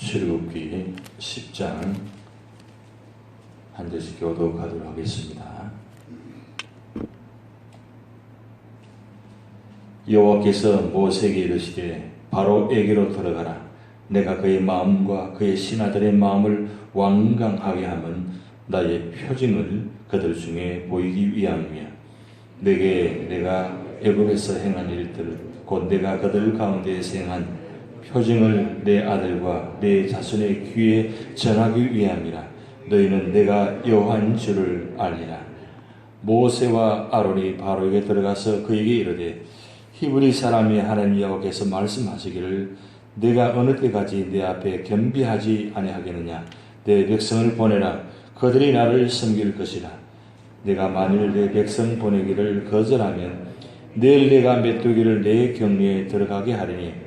출애굽기 10장 한 절씩 교독하도록 하겠습니다. 여호와께서 모세에게 이르시되 바로에게로 들어가라. 내가 그의 마음과 그의 신하들의 마음을 완강하게 하면 나의 표징을 그들 중에 보이기 위함이며 내게 내가 애굽에서 행한 일들 곧 내가 그들 가운데에서 행한 표징을 내 아들과 내 자손의 귀에 전하기 위함이라. 너희는 내가 여호와인 줄을 알리라. 모세와 아론이 바로에게 들어가서 그에게 이르되 히브리 사람이 하나님 여호와께서 말씀하시기를 내가 어느 때까지 내 앞에 겸비하지 아니하겠느냐. 내 백성을 보내라. 그들이 나를 섬길 것이라. 내가 만일 내 백성 보내기를 거절하면 내일 내가 메뚜기를 내 경리에 들어가게 하리니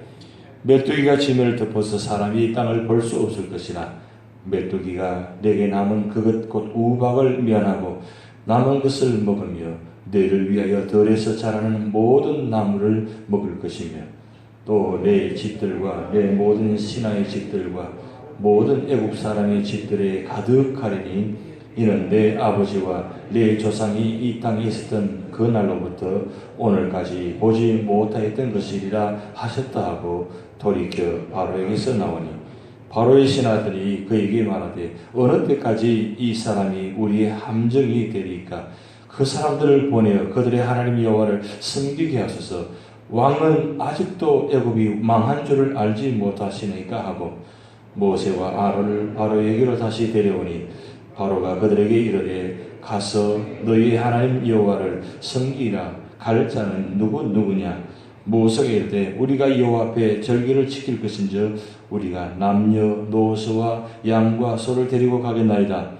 메뚜기가 지면을 덮어서 사람이 이 땅을 볼 수 없을 것이라. 메뚜기가 내게 남은 그것 곧 우박을 면하고 남은 것을 먹으며 너희를 위하여 들에서 자라는 모든 나무를 먹을 것이며 또 내 집들과 내 모든 신하의 집들과 모든 애굽 사람의 집들에 가득하리니 이는 내 아버지와 내 조상이 이 땅에 있었던 그 날로부터 오늘까지 보지 못하였던 것이리라 하셨다 하고 돌이켜 바로에게서 나오니 바로의 신하들이 그에게 말하되 어느 때까지 이 사람이 우리의 함정이 되리까. 그 사람들을 보내어 그들의 하나님 여호와를 섬기게 하소서. 왕은 아직도 애굽이 망한 줄을 알지 못하시니까 하고 모세와 아론을 바로에게로 다시 데려오니 바로가 그들에게 이르되 가서 너희의 하나님 여호와를 섬기라. 갈 자는 누구냐. 모세가 이르되 우리가 여호와 앞에 절기를 지킬 것인즉 우리가 남녀노소와 양과 소를 데리고 가겠나이다.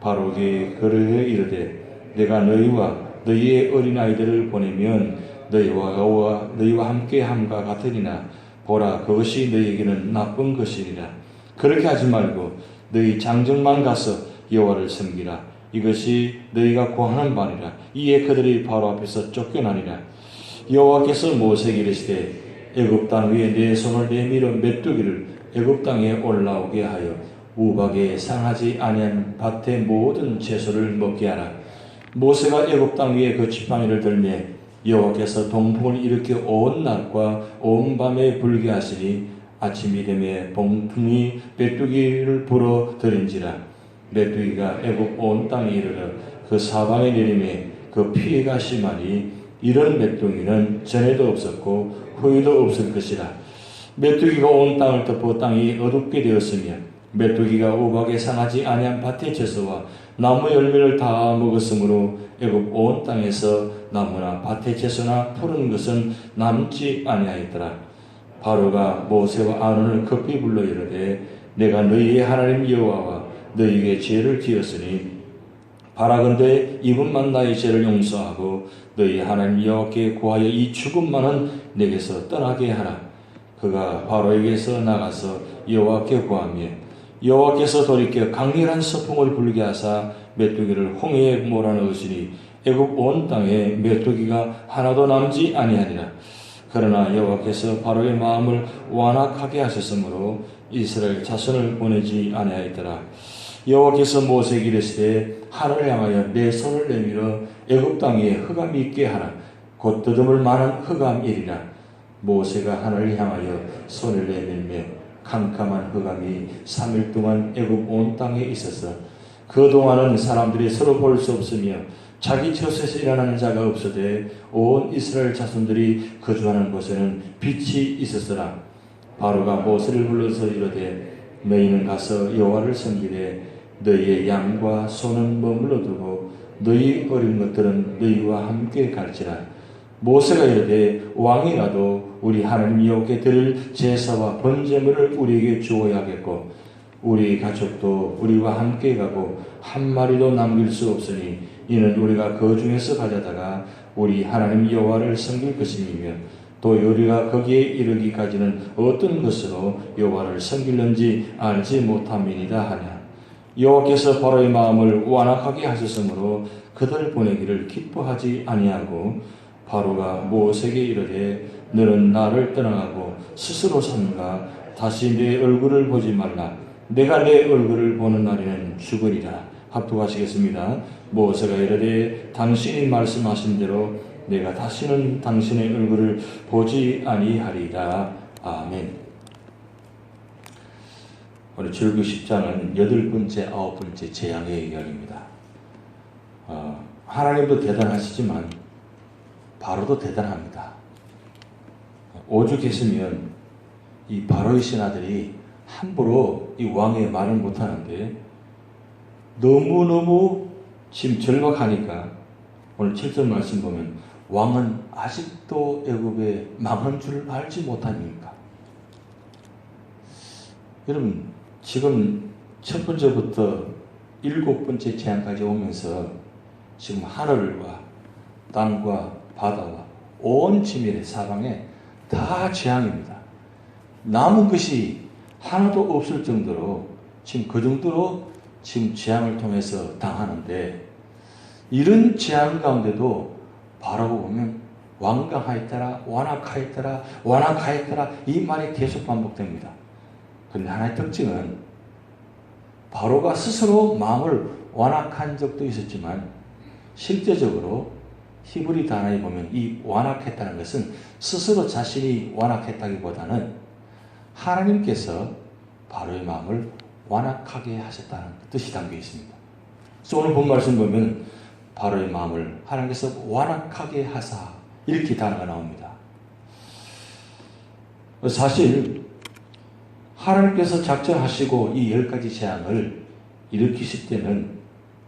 바로에게 그를 이르되 내가 너희와 너희의 어린아이들을 보내면 너희와 함께 함과 같으리나 보라 그것이 너희에게는 나쁜 것이니라. 그렇게 하지 말고 너희 장정만 가서 여호와를 섬기라. 이것이 너희가 고하는 바니라. 이에 그들이 바로 앞에서 쫓겨나니라. 여호와께서 모세에게 이르시되 애굽 땅 위에 내 손을 내밀어 메뚜기를 애굽 땅에 올라오게 하여 우박에 상하지 아니한 밭의 모든 채소를 먹게 하라. 모세가 애굽 땅 위에 그 지팡이를 들매 여호와께서 동풍을 일으켜 온 낮과 온 밤에 불게 하시니 아침이 되매 동풍이 메뚜기를 불어 들인지라. 메뚜기가 애굽 온 땅에 이르러 그 사방에 내림에 그 피해가 심하니 이런 메뚜기는 전에도 없었고 후에도 없을 것이라. 메뚜기가 온 땅을 덮어 땅이 어둡게 되었으며 메뚜기가 우박에 상하지 아니한 밭의 채소와 나무 열매를 다 먹었으므로 애굽 온 땅에서 나무나 밭의 채소나 푸른 것은 남지 아니하였더라. 바로가 모세와 아론을 급히 불러 이르되 내가 너희의 하나님 여호와와 너희에게 죄를 지었으니 바라건대 이분만 나의 죄를 용서하고 너희 하나님 여호와께 구하여 이 죽음만은 내게서 떠나게 하라. 그가 바로에게서 나가서 여호와께 구하며 여호와께서 돌이켜 강렬한 서풍을 불게 하사 메뚜기를 홍해에 몰아넣으시니 애굽 온 땅에 메뚜기가 하나도 남지 아니하니라. 그러나 여호와께서 바로의 마음을 완악하게 하셨으므로 이스라엘 자손을 보내지 아니하였더라. 여호와께서 모세에게 이르시되 하늘을 향하여 내 손을 내밀어 애굽 땅에 흑암이 있게 하라. 곧 더듬을 만한 흑암이리라. 모세가 하늘을 향하여 손을 내밀며 캄캄한 흑암이 3일 동안 애굽 온 땅에 있었어. 그 동안은 사람들이 서로 볼 수 없으며 자기 처소에서 일어나는 자가 없어되 온 이스라엘 자손들이 거주하는 곳에는 빛이 있었더라. 바로가 모세를 불러서 이르되 너희는 가서 여호와를 섬기되 너희의 양과 소는 머물러 두고 너희 어린 것들은 너희와 함께 갈지라. 모세가 이르되 왕이라도 우리 하나님 여호와께 드릴 제사와 번제물을 우리에게 주어야겠고 우리 가족도 우리와 함께 가고 한 마리도 남길 수 없으니 이는 우리가 그 중에서 가져다가 우리 하나님 여호와를 섬길 것임이며 또 우리가 거기에 이르기까지는 어떤 것으로 여호와를 섬길는지 알지 못함이니이다 하냐. 여호와께서 바로의 마음을 완악하게 하셨으므로 그들을 보내기를 기뻐하지 아니하고 바로가 모세에게 이르되 너는 나를 떠나가고 스스로 삼가 다시 내 얼굴을 보지 말라. 내가 내 얼굴을 보는 날에는 죽으리라. 합독하시겠습니다. 모세가 이르되 당신이 말씀하신 대로 내가 다시는 당신의 얼굴을 보지 아니하리라. 아멘. 오늘 출애굽기 10장은 8번째, 9번째 재앙의 이야기입니다. 하나님도 대단하시지만 바로도 대단합니다. 오죽했으면 이 바로의 신하들이 함부로 이 왕의 말을 못하는데 너무너무 지금 절박하니까 오늘 7절 말씀 보면 왕은 아직도 애굽에 망한 줄 알지 못하니까. 여러분 지금 첫 번째부터 7번째 재앙까지 오면서 지금 하늘과 땅과 바다와 온 지면의 사방에 다 재앙입니다. 남은 것이 하나도 없을 정도로 지금 그 정도로 지금 재앙을 통해서 당하는데 이런 재앙 가운데도 바라고 보면 완강하였더라, 완악하였더라, 완악하였더라 이 말이 계속 반복됩니다. 그런데 하나의 특징은 바로가 스스로 마음을 완악한 적도 있었지만 실제적으로 히브리 단어에 보면 이 완악했다는 것은 스스로 자신이 완악했다기보다는 하나님께서 바로의 마음을 완악하게 하셨다는 뜻이 담겨 있습니다. 그래서 오늘 본 말씀 보면 바로의 마음을 하나님께서 완악하게 하사 이렇게 단어가 나옵니다. 사실 하나님께서 작정하시고 이 10가지 재앙을 일으키실 때는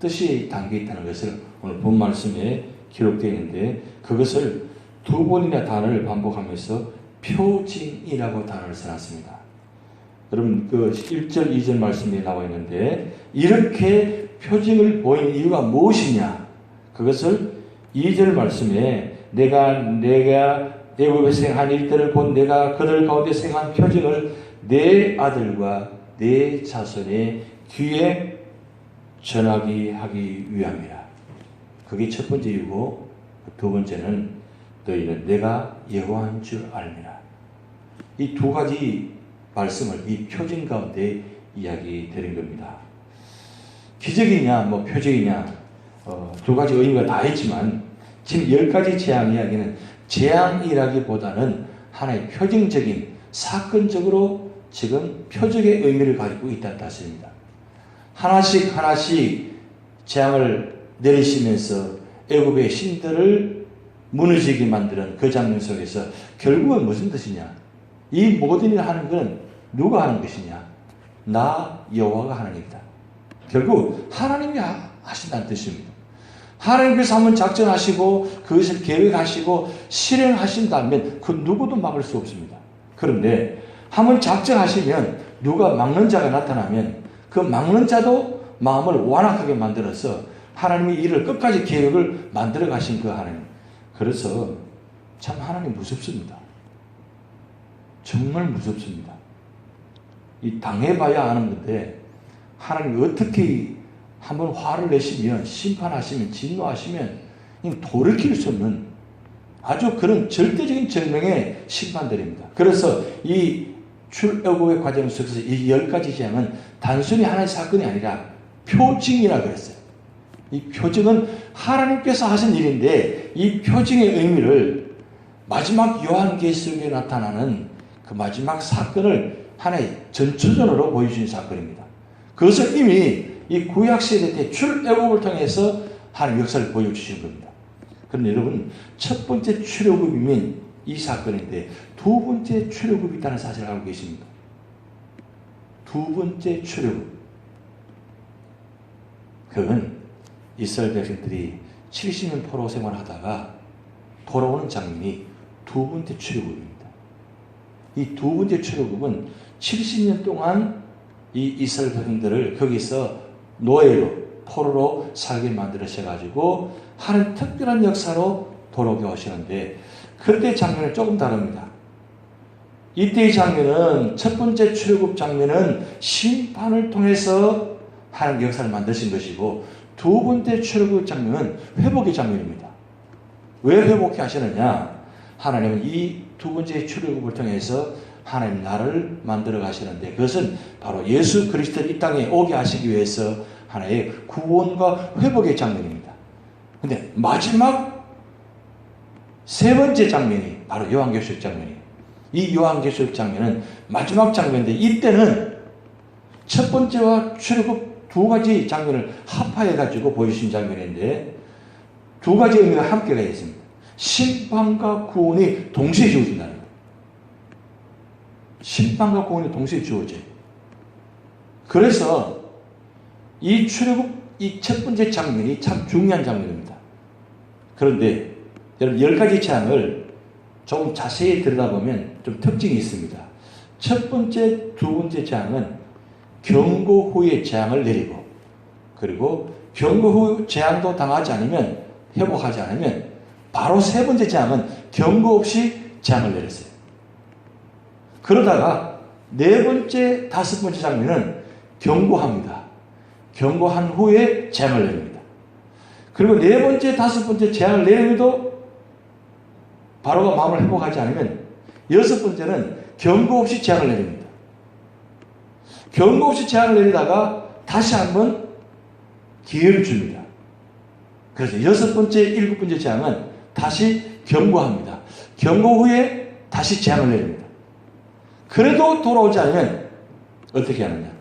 뜻이 담겨 있다는 것을 오늘 본 말씀에 기록되어 있는데 그것을 2번이나 단어를 반복하면서 표징이라고 단어를 써놨습니다. 여러분 그 1절 2절 말씀에 나와 있는데 이렇게 표징을 보인 이유가 무엇이냐? 그것을 2절 말씀에 내가 애굽에서 행한 일들을 본 내가 그들 가운데 행한 표징을 내 아들과 내 자손의 귀에 전하게 하기 위함이라. 그게 첫 번째 이유고 두 번째는 너희는 내가 여호와인 줄 알미라. 이 두 가지 말씀을 이 표징 가운데 이야기 드린 겁니다. 기적이냐 뭐 표징이냐 두 가지 의미가 다 있지만 지금 10가지 재앙 이야기는 재앙이라기보다는 하나의 표징적인 사건적으로 지금 표적의 의미를 가지고 있다는 뜻입니다. 하나씩 하나씩 재앙을 내리시면서 애굽의 신들을 무너지게 만드는 그 장면 속에서 결국은 무슨 뜻이냐? 이 모든 일을 하는 것은 누가 하는 것이냐? 나 여호와가 하는 일이다. 결국 하나님이 하신다는 뜻입니다. 하나님께서 한번 작정하시고 그것을 계획하시고 실행하신다면 그 누구도 막을 수 없습니다. 그런데 한번 작정하시면 누가 막는 자가 나타나면 그 막는 자도 마음을 완악하게 만들어서 하나님이 이를 끝까지 계획을 만들어 가신 그 하나님. 그래서 참 하나님 무섭습니다. 정말 무섭습니다. 이 당해봐야 아는 건데 하나님 어떻게 한번 화를 내시면 심판하시면 진노하시면 돌이킬 수 없는 아주 그런 절대적인 정령의 심판들입니다. 그래서 이 출애굽의 과정 속에서 이 10가지 재앙은 단순히 하나의 사건이 아니라 표징이라 그랬어요. 이 표징은 하나님께서 하신 일인데 이 표징의 의미를 마지막 요한계시록에 나타나는 그 마지막 사건을 하나의 전초전으로 보여주신 사건입니다. 그것을 이미 이 구약시대 때 출애굽을 통해서 하나님 역사를 보여주신 겁니다. 그런데 여러분 첫 번째 출애굽이면 이 사건인데 두 번째 출애굽이 있다는 사실을 알고 계십니까? 두 번째 출애굽. 그건 이스라엘 백성들이 70년 포로 생활하다가 돌아오는 장면이 두 번째 출애굽입니다. 이 두 번째 출애굽은 70년 동안 이 이스라엘 백성들을 거기서 노예로 포로로 살게 만들어셔가지고 하는 특별한 역사로 돌아오게 하시는데 그때 장면은 조금 다릅니다. 이때의 장면은 첫 번째 출애굽 장면은 심판을 통해서 하는 역사를 만드신 것이고 두 번째 출애굽 장면은 회복의 장면입니다. 왜 회복해 하시느냐? 하나님은 이 두 번째 출애굽을 통해서 하나님 나라를 만들어 가시는데 그것은 바로 예수 그리스도를 이 땅에 오게 하시기 위해서 하나의 구원과 회복의 장면입니다. 근데 마지막 세 번째 장면이 바로 요한계시록 장면이에요. 이 요한계시록 장면은 마지막 장면인데 이때는 첫 번째와 출애굽 두 가지 장면을 합하해 가지고 보여주신 장면인데 두 가지 의미가 함께가 있습니다. 심판과 구원이 동시에 주어진다는 거예요. 심판과 구원이 동시에 주어져요. 그래서 이 출애굽 이 첫 번째 장면이 참 중요한 장면입니다. 그런데 여러분 10가지 재앙을 조금 자세히 들여다보면 좀 특징이 있습니다. 첫 번째, 두 번째 재앙은 경고 후에 재앙을 내리고 그리고 경고 후 재앙도 당하지 않으면 회복하지 않으면 바로 세 번째 재앙은 경고 없이 재앙을 내렸어요. 그러다가 네 번째, 다섯 번째 장면은 경고합니다. 경고한 후에 재앙을 내립니다. 그리고 네 번째, 다섯 번째 재앙을 내림에도 바로가 마음을 회복하지 않으면 여섯 번째는 경고 없이 재앙을 내립니다. 경고 없이 재앙을 내리다가 다시 한번 기회를 줍니다. 그래서 여섯 번째, 일곱 번째 재앙은 다시 경고합니다. 경고 후에 다시 재앙을 내립니다. 그래도 돌아오지 않으면 어떻게 하느냐?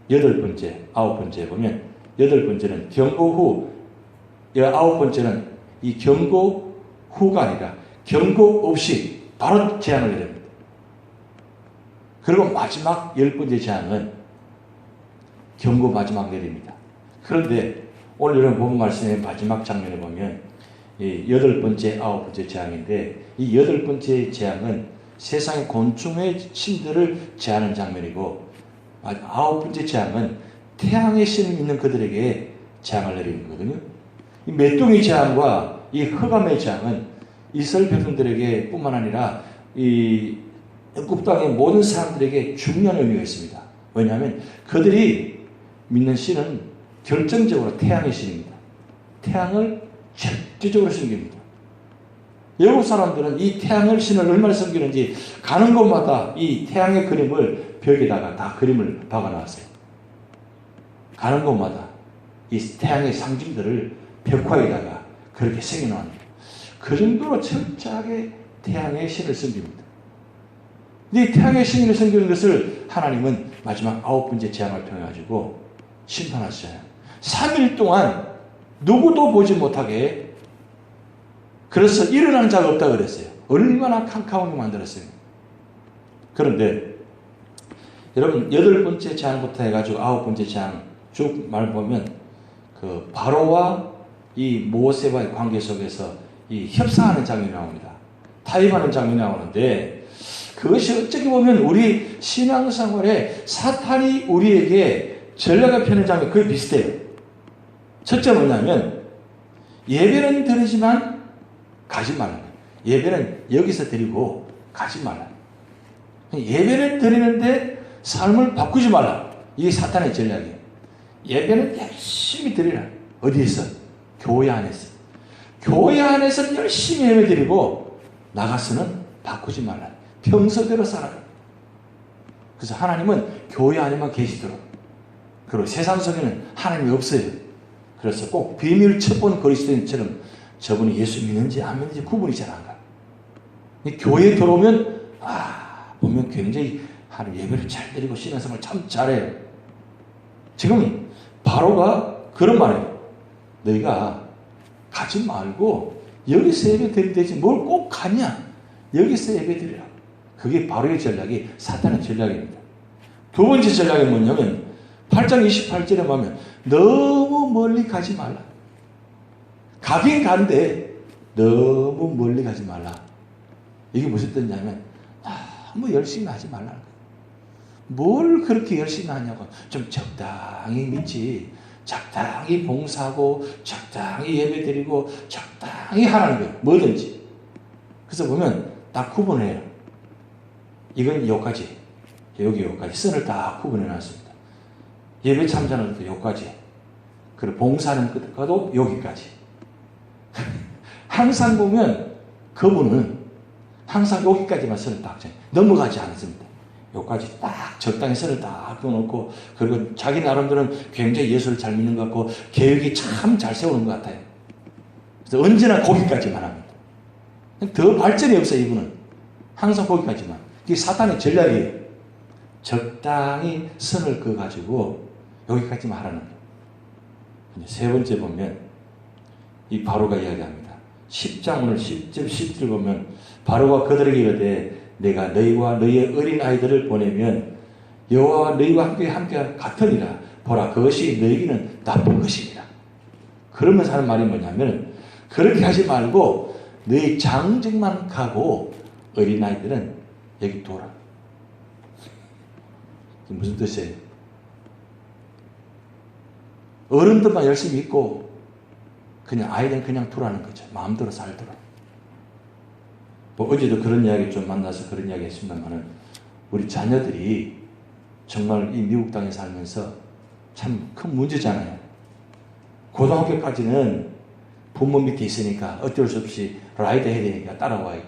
여덟 번째, 아홉 번째 보면 여덟 번째는 경고 후, 아홉 번째는 이 경고 후가 아니라 경고 없이 바로 재앙을 내립니다. 그리고 마지막 열 번째 재앙은 경고 마지막 내립니다. 그런데 오늘 여러분 본 말씀의 마지막 장면을 보면 이 여덟 번째, 아홉 번째 재앙인데 이 여덟 번째 재앙은 세상의 곤충의 신들을 제하는 장면이고 아홉 번째 재앙은 태양의 신을 믿는 그들에게 재앙을 내리는 거거든요. 이 메뚜기 재앙과 이 흑암의 재앙은 이스라엘 백성들에게 뿐만 아니라 이 애굽 땅의 모든 사람들에게 중요한 의미가 있습니다. 왜냐하면 그들이 믿는 신은 결정적으로 태양의 신입니다. 태양을 절대적으로 섬깁니다. 외국 사람들은 이 태양의 신을 얼마나 섬기는지 가는 곳마다 이 태양의 그림을 벽에다가 다 그림을 박아놨어요. 가는 곳마다 이 태양의 상징들을 벽화에다가 그렇게 새겨놓습니다. 그 정도로 철저하게 태양의 신을 섬깁니다. 이 태양의 신을 섬기는 것을 하나님은 마지막 아홉 번째 재앙을 통해 가지고 심판하시잖아요. 3일 동안 누구도 보지 못하게 그래서 일어나는 자가 없다고 그랬어요. 얼마나 캄캄하게 만들었어요. 그런데 여러분 여덟 번째 재앙부터 해가지고 아홉 번째 재앙 쭉 말 보면 그 바로와 이 모세와의 관계 속에서 이 협상하는 장면이 나옵니다. 타협하는 장면이 나오는데 그것이 어떻게 보면 우리 신앙생활에 사탄이 우리에게 전략을 펴는 장면이 거의 비슷해요. 첫째 뭐냐면 예배는 드리지만 가지 말라. 예배는 여기서 드리고 가지 말라. 예배를 드리는데 삶을 바꾸지 말라. 이게 사탄의 전략이에요. 예배는 열심히 드리라. 어디에서? 교회 안에서. 교회 안에서 열심히 예배 드리고 나가서는 바꾸지 말라. 평소대로 살아라. 그래서 하나님은 교회 안에만 계시도록. 그리고 세상 속에는 하나님이 없어요. 그래서 꼭 비밀 첩본 그리스도인처럼 저분이 예수 믿는지 안 믿는지 구분이 잘 안 가요. 교회에 들어오면 보면 굉장히 하나님 예배를 잘 드리고 신앙생활 참 잘해요. 지금 바로가 그런 말이에요. 너희가 가지 말고 여기서 예배 드리면 되지 뭘 꼭 가냐. 여기서 예배 드리라. 그게 바로의 전략이 사탄의 전략입니다. 두 번째 전략이 뭐냐면 8장 28절에 보면 너무 멀리 가지 말라. 가긴 간데 너무 멀리 가지 말라. 이게 무슨 뜻이냐면 너무 열심히 하지 말라는 거예요. 뭘 그렇게 열심히 하냐고. 좀 적당히 믿지. 적당히 봉사하고 적당히 예배드리고 적당히 하라는 거예요. 뭐든지. 그래서 보면 딱 구분해요. 이건 여기까지. 여기 여기까지. 선을 다 구분해 놨습니다. 예배 참자는 것도 여기까지. 그리고 봉사하는 것도 여기까지. 항상 보면 그분은 항상 여기까지만 선을 딱 넘어가지 않습니다. 요까지 딱 적당히 선을 딱 그어놓고, 그리고 자기 나름대로는 굉장히 예수를 잘 믿는 것 같고 계획이 참 잘 세우는 것 같아요. 그래서 언제나 거기까지만 합니다. 더 발전이 없어요. 이분은 항상 거기까지만. 이게 사탄의 전략이에요. 적당히 선을 그어가지고 여기까지만 하라는 거예요. 근데 세 번째 보면 이 바로가 이야기합니다. 10장 오늘 10절 10절 보면 바로가 그들에게 이르되 내가 너희와 너희의 어린 아이들을 보내면 여호와와 너희와 함께 같으리라. 보라, 그것이 너희에게는 나쁜 것이니라. 그러면서 하는 말이 뭐냐면, 그렇게 하지 말고 너희 장정만 가고 어린 아이들은 여기 둬라. 무슨 뜻이에요? 어른들만 열심히 있고 그냥 아이들은 그냥 두라는 거죠. 마음대로 살도록. 뭐 어제도 그런 이야기 좀 만나서 그런 이야기 했습니다만은, 우리 자녀들이 정말 이 미국 땅에 살면서 참 큰 문제잖아요. 고등학교까지는 부모 밑에 있으니까 어쩔 수 없이 라이드 해야 되니까 따라와야 돼.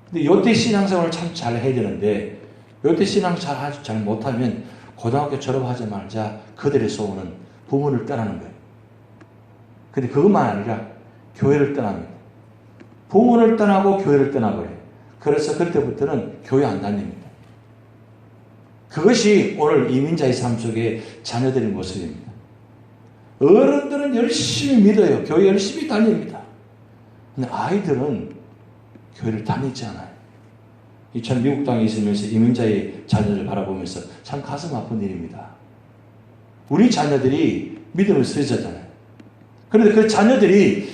근데 요때 신앙생활을 참 잘 해야 되는데, 요때 신앙생활 잘 못하면 고등학교 졸업하자마자 그들의 소원은 부모를 떠나는 거예요. 근데 그것만 아니라 교회를 떠납니다. 부모를 떠나고 교회를 떠나버려요. 그래서 그때부터는 교회 안 다닙니다. 그것이 오늘 이민자의 삶 속에 자녀들의 모습입니다. 어른들은 열심히 믿어요. 교회 열심히 다닙니다. 근데 아이들은 교회를 다니지 않아요. 참 미국 땅에 있으면서 이민자의 자녀를 바라보면서 참 가슴 아픈 일입니다. 우리 자녀들이 믿음을 쓰잖아요. 그런데 그 자녀들이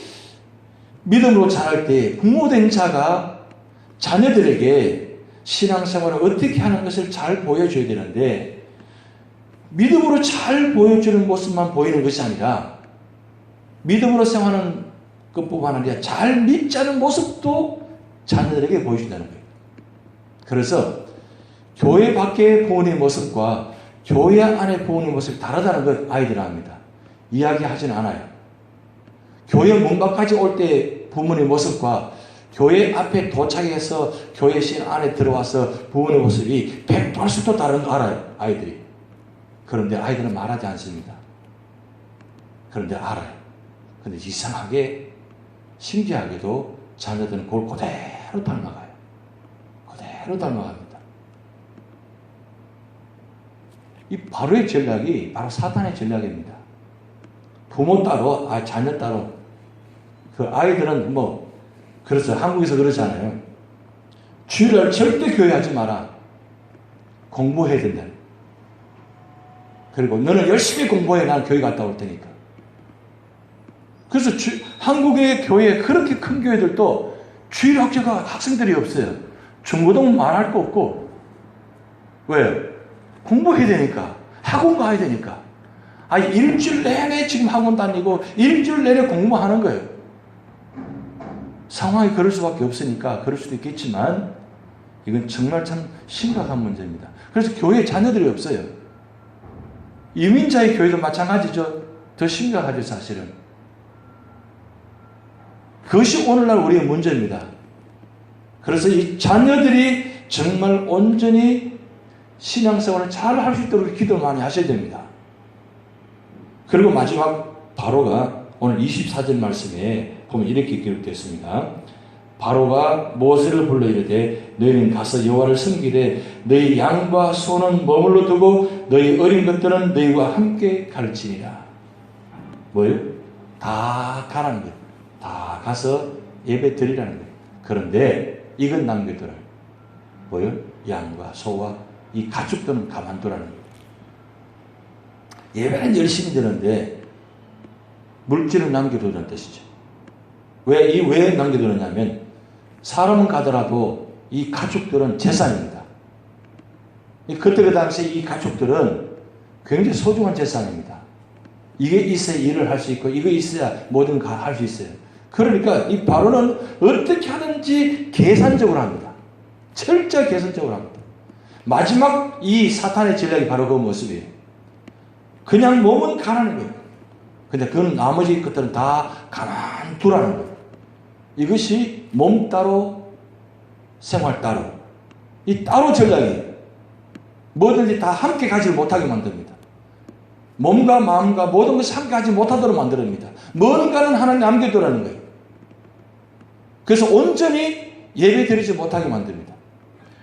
믿음으로 자랄 때 부모된 자가 자녀들에게 신앙생활을 어떻게 하는 것을 잘 보여줘야 되는데, 믿음으로 잘 보여주는 모습만 보이는 것이 아니라 믿음으로 생활하는 것뿐만 아니라 잘 믿지 않은 모습도 자녀들에게 보여준다는 거예요. 그래서 교회 밖의 부모님의 모습과 교회 안의 부모님의 모습이 다르다는 걸 아이들은 압니다. 이야기하지는 않아요. 교회 문 밖까지 올 때 부모님의 모습과 교회 앞에 도착해서 교회 신 안에 들어와서 부모님의 모습이 180도 다른 거 알아요. 아이들이. 그런데 아이들은 말하지 않습니다. 그런데 알아요. 그런데 이상하게 신기하게도 자녀들은 그걸 그대로 닮아가요. 그대로 닮아갑니다. 이 바로의 전략이 바로 사탄의 전략입니다. 부모 따로, 자녀 따로. 그 아이들은 그래서 한국에서 그러잖아요. 주일날 절대 교회하지 마라. 공부해야 된다. 그리고 너는 열심히 공부해. 난 교회 갔다 올 테니까. 그래서 한국의 교회, 그렇게 큰 교회들도 주일 학교가 학생들이 없어요. 중고등 말할 거 없고. 왜요? 공부해야 되니까. 학원 가야 되니까. 일주일 내내 지금 학원 다니고 일주일 내내 공부하는 거예요. 상황이 그럴 수밖에 없으니까 그럴 수도 있겠지만 이건 정말 참 심각한 문제입니다. 그래서 교회에 자녀들이 없어요. 이민자의 교회도 마찬가지죠. 더 심각하죠, 사실은. 그것이 오늘날 우리의 문제입니다. 그래서 이 자녀들이 정말 온전히 신앙생활을 잘 할 수 있도록 기도를 많이 하셔야 됩니다. 그리고 마지막 바로가 오늘 24절 말씀에 보면 이렇게 기록되었습니다. 바로가 모세를 불러 이르되 너희는 가서 여호와를 섬기되 너희 양과 소는 머물러 두고 너희 어린 것들은 너희와 함께 갈지니라. 뭐요? 다 가라는 거예요. 다 가서 예배 드리라는 거예요. 그런데 이건 남겨둬라. 뭐요? 양과 소와 이 가축들은 가만두라는 거예요. 예배는 열심히 드는데 물질을 남겨두는 뜻이죠. 왜 남겨두느냐면 사람은 가더라도 이 가축들은 재산입니다. 그때 그 당시에 이 가축들은 굉장히 소중한 재산입니다. 이게 있어야 일을 할 수 있고 이거 있어야 뭐든 할 수 있어요. 그러니까 이 바로는 어떻게 하든지 계산적으로 합니다. 철저히 계산적으로 합니다. 마지막 이 사탄의 전략이 바로 그 모습이에요. 그냥 몸은 가라는 거예요. 근데 그건 나머지 것들은 다 가만 두라는 거예요. 이것이 몸 따로 생활 따로 이 따로 전략이에요. 뭐든지 다 함께 가지를 못하게 만듭니다. 몸과 마음과 모든 것이 함께 가지 못하도록 만듭니다. 뭔가는 하나님 남겨두라는 거예요. 그래서 온전히 예배 드리지 못하게 만듭니다.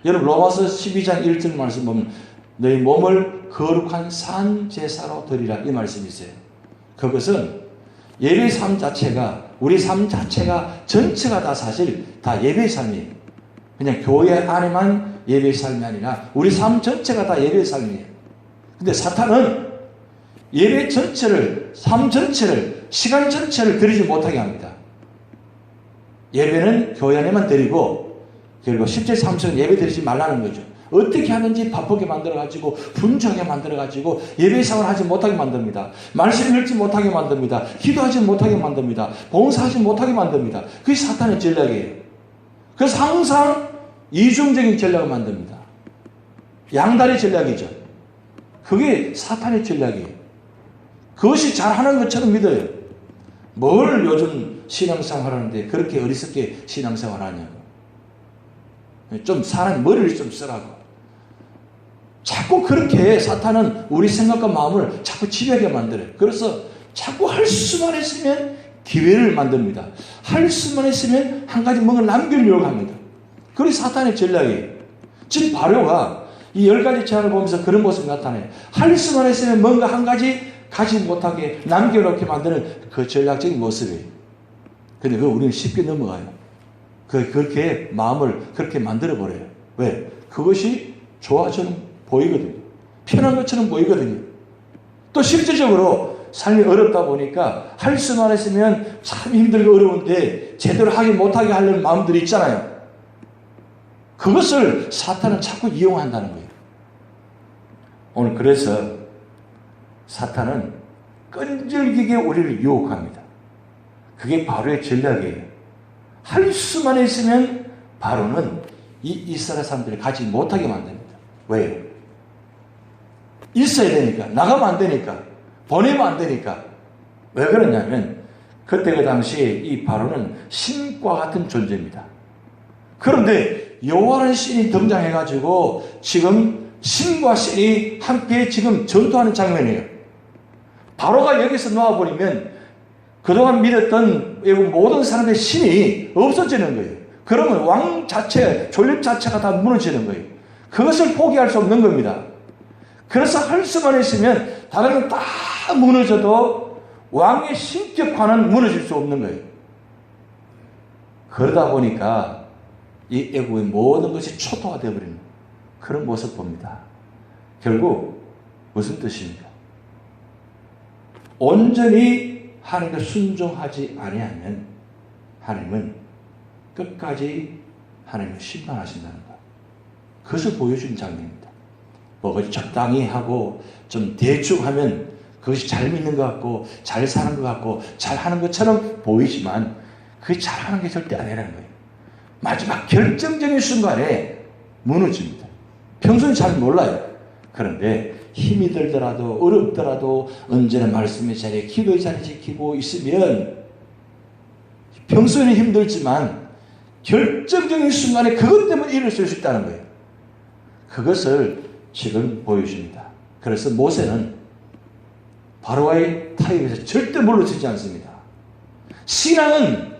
여러분 로마서 12장 1절 말씀 보면 너희 몸을 거룩한 산 제사로 드리라 이 말씀이 있어요. 그것은 예배 삶 자체가 우리 삶 자체가 전체가 다 사실 다 예배 삶이에요. 그냥 교회 안에만 예배 삶이 아니라 우리 삶 전체가 다 예배 삶이에요. 근데 사탄은 예배 전체를 삶 전체를 시간 전체를 드리지 못하게 합니다. 예배는 교회 안에만 드리고 그리고 10절 3절은 예배 드리지 말라는 거죠. 어떻게 하는지 바쁘게 만들어가지고 분주하게 만들어가지고 예배 생활을 하지 못하게 만듭니다. 말씀 읽지 못하게 만듭니다. 기도하지 못하게 만듭니다. 봉사하지 못하게 만듭니다. 그게 사탄의 전략이에요. 그래서 항상 이중적인 전략을 만듭니다. 양다리 전략이죠. 그게 사탄의 전략이에요. 그것이 잘하는 것처럼 믿어요. 뭘 요즘 신앙생활 하는데 그렇게 어리석게 신앙생활 하냐고. 좀 사람 머리를 좀 쓰라고. 자꾸 그렇게 사탄은 우리 생각과 마음을 자꾸 지배하게 만들어요. 그래서 자꾸 할 수만 있으면 기회를 만듭니다. 할 수만 있으면 한 가지 뭔가 남기려고 합니다. 그게 사탄의 전략이에요. 지금 바로가 이 10가지 제안을 보면서 그런 모습이 나타나요. 할 수만 있으면 뭔가 한 가지 가지 못하게 남겨놓게 만드는 그 전략적인 모습이에요. 근데 그걸 우리는 쉽게 넘어가요. 그렇게 마음을 그렇게 만들어버려요. 왜? 그것이 좋아처럼 보이거든요. 편한 것처럼 보이거든요. 또 실질적으로 삶이 어렵다 보니까 할 수만 했으면 참 힘들고 어려운데 제대로 하기 못하게 하려는 마음들이 있잖아요. 그것을 사탄은 자꾸 이용한다는 거예요. 오늘 그래서 사탄은 끈질기게 우리를 유혹합니다. 그게 바로의 전략이에요. 할 수만 있으면 바로는 이 이스라엘 사람들이 가지 못하게 만듭니다. 왜요? 있어야 되니까. 나가면 안 되니까. 보내면 안 되니까. 왜 그러냐면 그때 그 당시에 이 바로는 신과 같은 존재입니다. 그런데 여호와라는 신이 등장해가지고 지금 신과 신이 함께 지금 전투하는 장면이에요. 바로가 여기서 놓아버리면 그동안 믿었던 모든 사람의 신이 없어지는 거예요. 그러면 왕 자체, 존립 자체가 다 무너지는 거예요. 그것을 포기할 수 없는 겁니다. 그래서 할 수만 있으면 다른 건 다 무너져도 왕의 신격화는 무너질 수 없는 거예요. 그러다 보니까 이 애국의 모든 것이 초토화 되어버리는 그런 모습 봅니다. 결국 무슨 뜻입니까? 온전히 하나님께 순종하지 아니하면 하나님은 끝까지 하나님을 심판하신다는 것. 그것을 보여주는 장면입니다. 뭐 적당히 하고 좀 대충 하면 그것이 잘 믿는 것 같고 잘 사는 것 같고 잘 하는 것처럼 보이지만 그게 잘하는 게 절대 아니라는 거예요. 마지막 결정적인 순간에 무너집니다. 평소에 잘 몰라요. 그런데 힘이 들더라도 어렵더라도 언제나 말씀의 자리에 기도의 자리에 지키고 있으면 평소에는 힘들지만 결정적인 순간에 그것 때문에 일을 쓸 수 있다는 거예요. 그것을 지금 보여줍니다. 그래서 모세는 바로와의 타협에서 절대 물러서지 않습니다. 신앙은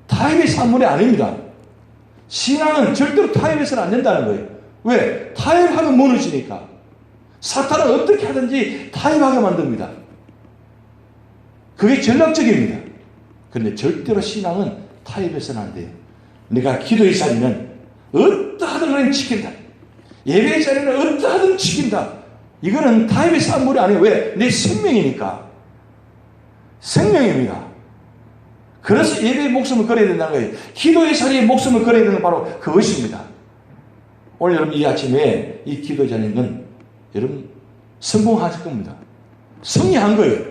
타협의 산물이 아닙니다. 신앙은 절대로 타협해서는 안 된다는 거예요. 왜? 타협하면 무너지니까. 사탄은 어떻게 하든지 타협하게 만듭니다. 그게 전략적입니다. 그런데 절대로 신앙은 타협해서는 안 돼요. 내가 기도의 자리는 어떠하든 간에 지킨다. 예배의 자리는 어떠하든 지킨다. 이거는 타협의 산물이 아니에요. 왜? 내 생명이니까. 생명입니다. 그래서 예배의 목숨을 걸어야 된다는 거예요. 기도의 자리에 목숨을 걸어야 되는 바로 그것입니다. 오늘 여러분 이 아침에 이 기도 자리는 여러분 성공하실 겁니다. 승리한 거예요.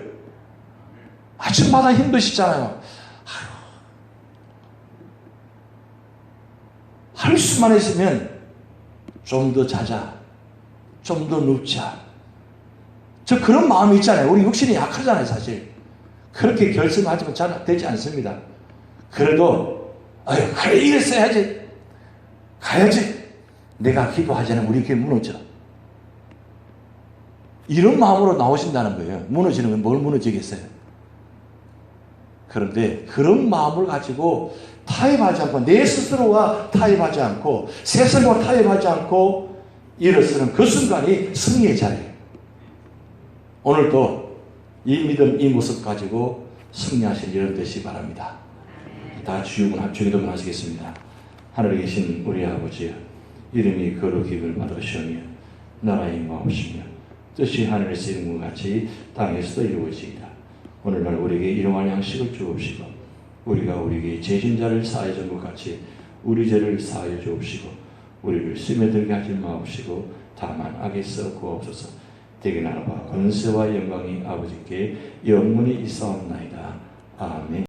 아침마다 힘드시잖아요. 할 수만 있으면 좀 더 자자. 좀 더 눕자. 저 그런 마음이 있잖아요. 우리 육신이 약하잖아요, 사실. 그렇게 결심하지만 잘 되지 않습니다. 그래도, 아유, 그래, 이랬어야지. 가야지. 내가 기도하지 않으면 우리 교회 무너져. 이런 마음으로 나오신다는 거예요. 무너지는 건 뭘 무너지겠어요? 그런데 그런 마음을 가지고 타협하지 않고 내 스스로와 타협하지 않고 세상과 타협하지 않고 일어서는 그 순간이 승리의 자리예요. 오늘도 이 믿음, 이 모습 가지고 승리하신 이런 되시 바랍니다. 다 주기도문 하시겠습니다. 하늘에 계신 우리 아버지여, 이름이 거룩히를 받으시오며 나라의 임하옵시며 뜻이 하늘에서 이룬 것 같이 땅에서도 이루어지이다. 오늘날 우리에게 일용할 양식을 주옵시고 우리가 우리에게 죄진 자를 사하여 준 것 같이 우리 죄를 사하여 주옵시고 우리를 시험에 들게 하지 마옵시고 다만 악에서 구하옵소서. 대개 나라와 권세와 영광이 아버지께 영원히 있사옵나이다. 아멘.